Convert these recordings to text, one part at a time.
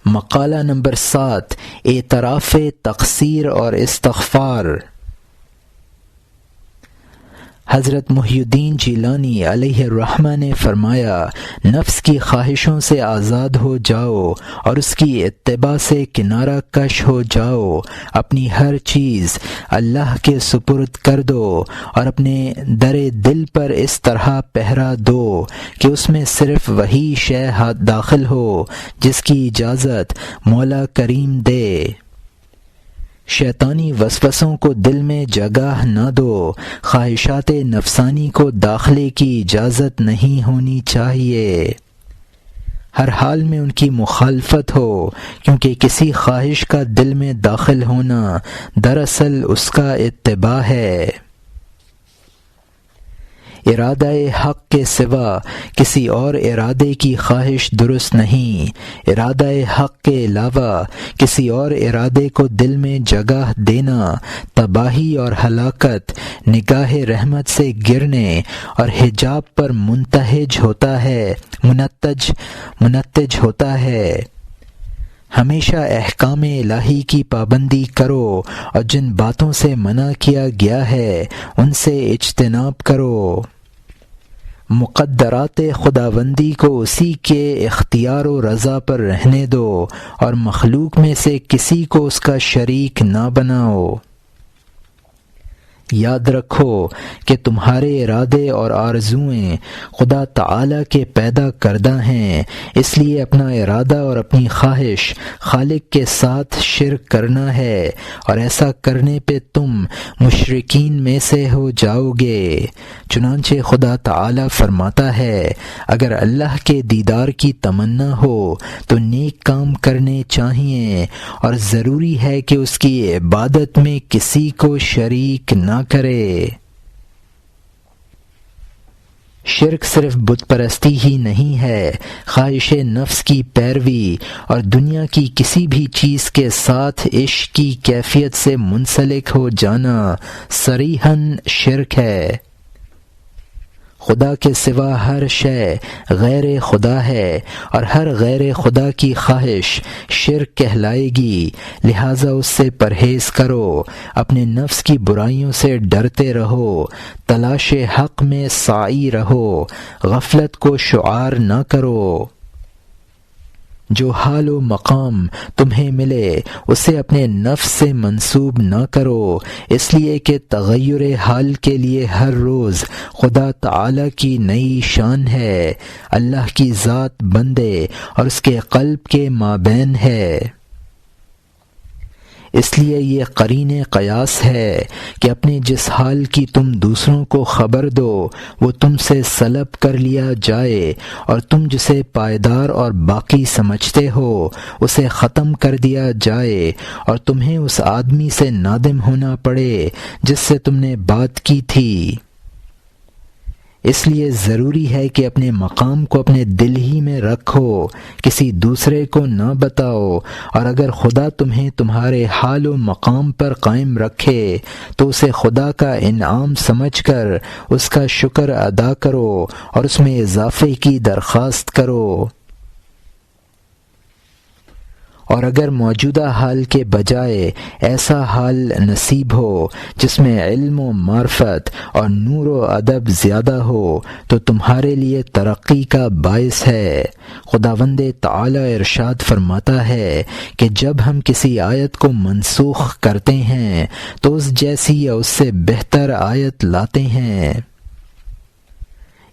مقالہ نمبر 7، اعتراف تقصیر اور استغفار۔ حضرت محی الدین جیلانی علیہ الرحمہ نے فرمایا، نفس کی خواہشوں سے آزاد ہو جاؤ اور اس کی اتباع سے کنارہ کش ہو جاؤ، اپنی ہر چیز اللہ کے سپرد کر دو اور اپنے در دل پر اس طرح پہرا دو کہ اس میں صرف وہی شے داخل ہو جس کی اجازت مولا کریم دے۔ شیطانی وسوسوں کو دل میں جگہ نہ دو، خواہشات نفسانی کو داخلے کی اجازت نہیں ہونی چاہیے، ہر حال میں ان کی مخالفت ہو، کیونکہ کسی خواہش کا دل میں داخل ہونا دراصل اس کا اتباع ہے۔ ارادہ حق کے سوا کسی اور ارادے کی خواہش درست نہیں، ارادہ حق کے علاوہ کسی اور ارادے کو دل میں جگہ دینا تباہی اور ہلاکت، نگاہ رحمت سے گرنے اور حجاب پر منتج ہوتا ہے۔ ہمیشہ احکام الہی کی پابندی کرو اور جن باتوں سے منع کیا گیا ہے ان سے اجتناب کرو۔ مقدرات خداوندی کو اسی کے اختیار و رضا پر رہنے دو اور مخلوق میں سے کسی کو اس کا شریک نہ بناؤ۔ یاد رکھو کہ تمہارے ارادے اور آرزوئیں خدا تعالی کے پیدا کردہ ہیں، اس لیے اپنا ارادہ اور اپنی خواہش خالق کے ساتھ شرک کرنا ہے، اور ایسا کرنے پہ تم مشرکین میں سے ہو جاؤ گے۔ چنانچہ خدا تعالی فرماتا ہے، اگر اللہ کے دیدار کی تمنا ہو تو نیک کام کرنے چاہیے، اور ضروری ہے کہ اس کی عبادت میں کسی کو شریک نہ کرے۔ شرک صرف بت پرستی ہی نہیں ہے، خواہش نفس کی پیروی اور دنیا کی کسی بھی چیز کے ساتھ عشق کی کیفیت سے منسلک ہو جانا صریحاً شرک ہے۔ خدا کے سوا ہر شے غیر خدا ہے، اور ہر غیر خدا کی خواہش شرک کہلائے گی، لہٰذا اس سے پرہیز کرو، اپنے نفس کی برائیوں سے ڈرتے رہو، تلاش حق میں سعی رہو، غفلت کو شعار نہ کرو۔ جو حال و مقام تمہیں ملے اسے اپنے نفس سے منسوب نہ کرو، اس لیے کہ تغیر حال کے لیے ہر روز خدا تعالی کی نئی شان ہے، اللہ کی ذات بندے اور اس کے قلب کے مابین ہے۔ اس لیے یہ قرین قیاس ہے کہ اپنے جس حال کی تم دوسروں کو خبر دو وہ تم سے سلب کر لیا جائے، اور تم جسے پائیدار اور باقی سمجھتے ہو اسے ختم کر دیا جائے، اور تمہیں اس آدمی سے نادم ہونا پڑے جس سے تم نے بات کی تھی۔ اس لیے ضروری ہے کہ اپنے مقام کو اپنے دل ہی میں رکھو، کسی دوسرے کو نہ بتاؤ، اور اگر خدا تمہیں تمہارے حال و مقام پر قائم رکھے تو اسے خدا کا انعام سمجھ کر اس کا شکر ادا کرو اور اس میں اضافے کی درخواست کرو۔ اور اگر موجودہ حال کے بجائے ایسا حال نصیب ہو جس میں علم و معرفت اور نور و ادب زیادہ ہو تو تمہارے لیے ترقی کا باعث ہے۔ خداوند تعالی ارشاد فرماتا ہے کہ جب ہم کسی آیت کو منسوخ کرتے ہیں تو اس جیسی یا اس سے بہتر آیت لاتے ہیں۔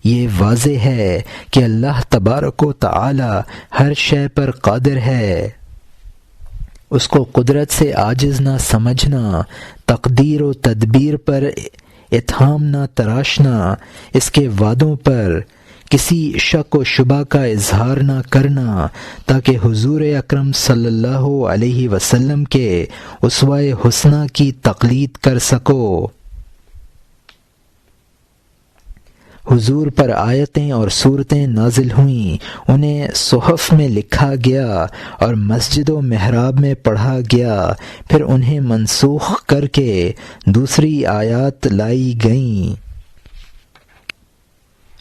یہ واضح ہے کہ اللہ تبارک و تعالی ہر شے پر قادر ہے، اس کو قدرت سے عاجز نہ سمجھنا، تقدیر و تدبیر پر اتہام نہ تراشنا، اس کے وعدوں پر کسی شک و شبہ کا اظہار نہ کرنا، تاکہ حضور اکرم صلی اللہ علیہ وسلم کے اسوہ حسنہ کی تقلید کر سکو۔ حضور پر آیتیں اور صورتیں نازل ہوئیں، انہیں صحف میں لکھا گیا اور مسجد و محراب میں پڑھا گیا، پھر انہیں منسوخ کر کے دوسری آیات لائی گئیں۔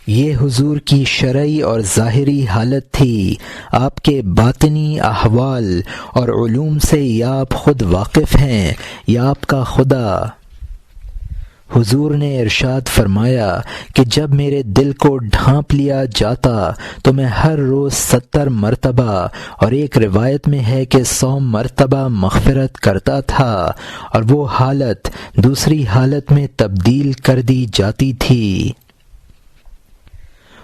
یہ حضور کی شرعی اور ظاہری حالت تھی۔ آپ کے باطنی احوال اور علوم سے یا آپ خود واقف ہیں یا آپ کا خدا۔ حضور نے ارشاد فرمایا کہ جب میرے دل کو ڈھانپ لیا جاتا تو میں ہر روز 70 مرتبہ اور ایک روایت میں ہے کہ 100 مرتبہ مغفرت کرتا تھا، اور وہ حالت دوسری حالت میں تبدیل کر دی جاتی تھی۔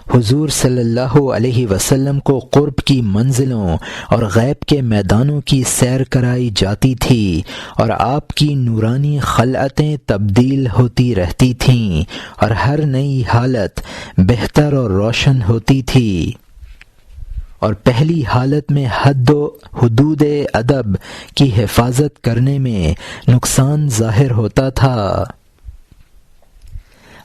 حضور صلی اللہ علیہ وسلم کو قرب کی منزلوں اور غیب کے میدانوں کی سیر کرائی جاتی تھی، اور آپ کی نورانی خلعتیں تبدیل ہوتی رہتی تھیں، اور ہر نئی حالت بہتر اور روشن ہوتی تھی۔ اور پہلی حالت میں حد و حدود ادب کی حفاظت کرنے میں نقصان ظاہر ہوتا تھا۔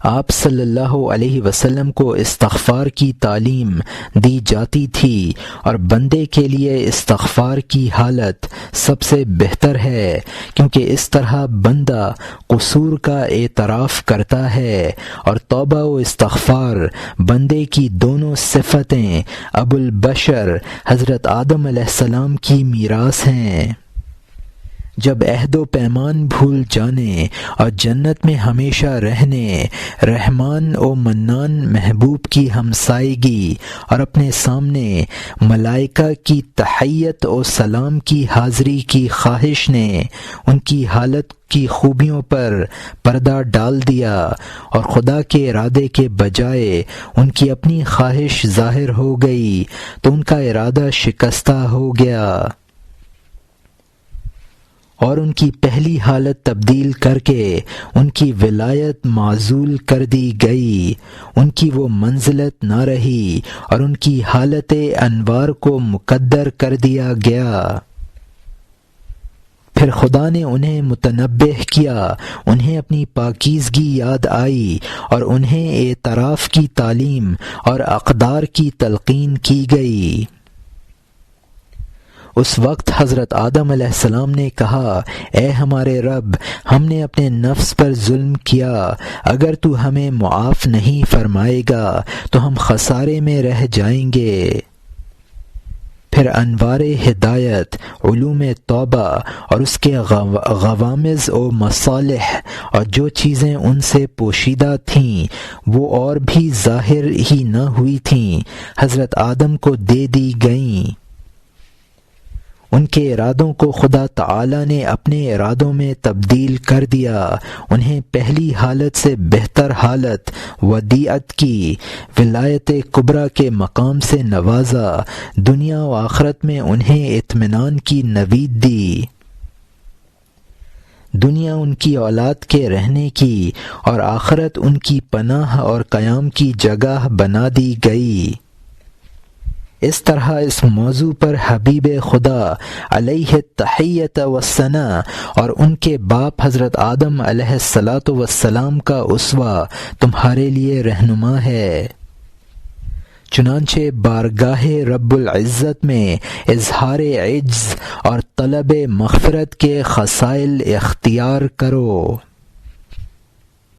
آپ صلی اللہ علیہ وسلم کو استغفار کی تعلیم دی جاتی تھی، اور بندے کے لیے استغفار کی حالت سب سے بہتر ہے، کیونکہ اس طرح بندہ قصور کا اعتراف کرتا ہے، اور توبہ و استغفار بندے کی دونوں صفتیں ابو البشر حضرت آدم علیہ السلام کی میراث ہیں۔ جب عہد و پیمان بھول جانے اور جنت میں ہمیشہ رہنے، رحمان و منان محبوب کی ہمسائیگی اور اپنے سامنے ملائکہ کی تحیت و سلام کی حاضری کی خواہش نے ان کی حالت کی خوبیوں پر پردہ ڈال دیا، اور خدا کے ارادے کے بجائے ان کی اپنی خواہش ظاہر ہو گئی تو ان کا ارادہ شکستہ ہو گیا، اور ان کی پہلی حالت تبدیل کر کے ان کی ولایت معزول کر دی گئی، ان کی وہ منزلت نہ رہی، اور ان کی حالت انوار کو مقدر کر دیا گیا۔ پھر خدا نے انہیں متنبہ کیا، انہیں اپنی پاکیزگی یاد آئی، اور انہیں اعتراف کی تعلیم اور اقدار کی تلقین کی گئی۔ اس وقت حضرت آدم علیہ السلام نے کہا، اے ہمارے رب، ہم نے اپنے نفس پر ظلم کیا، اگر تو ہمیں معاف نہیں فرمائے گا تو ہم خسارے میں رہ جائیں گے۔ پھر انوار ہدایت، علوم توبہ اور اس کے غوامض و مصالح اور جو چیزیں ان سے پوشیدہ تھیں وہ اور بھی ظاہر ہی نہ ہوئی تھیں، حضرت آدم کو دے دی گئیں۔ ان کے ارادوں کو خدا تعالی نے اپنے ارادوں میں تبدیل کر دیا، انہیں پہلی حالت سے بہتر حالت ودیعت کی ولایت کبریٰ کے مقام سے نوازا، دنیا و آخرت میں انہیں اطمینان کی نوید دی۔ دنیا ان کی اولاد کے رہنے کی اور آخرت ان کی پناہ اور قیام کی جگہ بنا دی گئی۔ اس طرح اس موضوع پر حبیب خدا علیہ التحیۃ والثناء اور ان کے باپ حضرت آدم علیہ الصلاۃ والسلام کا اسوہ تمہارے لیے رہنما ہے۔ چنانچہ بارگاہ رب العزت میں اظہار عجز اور طلب مغفرت کے خصائل اختیار کرو۔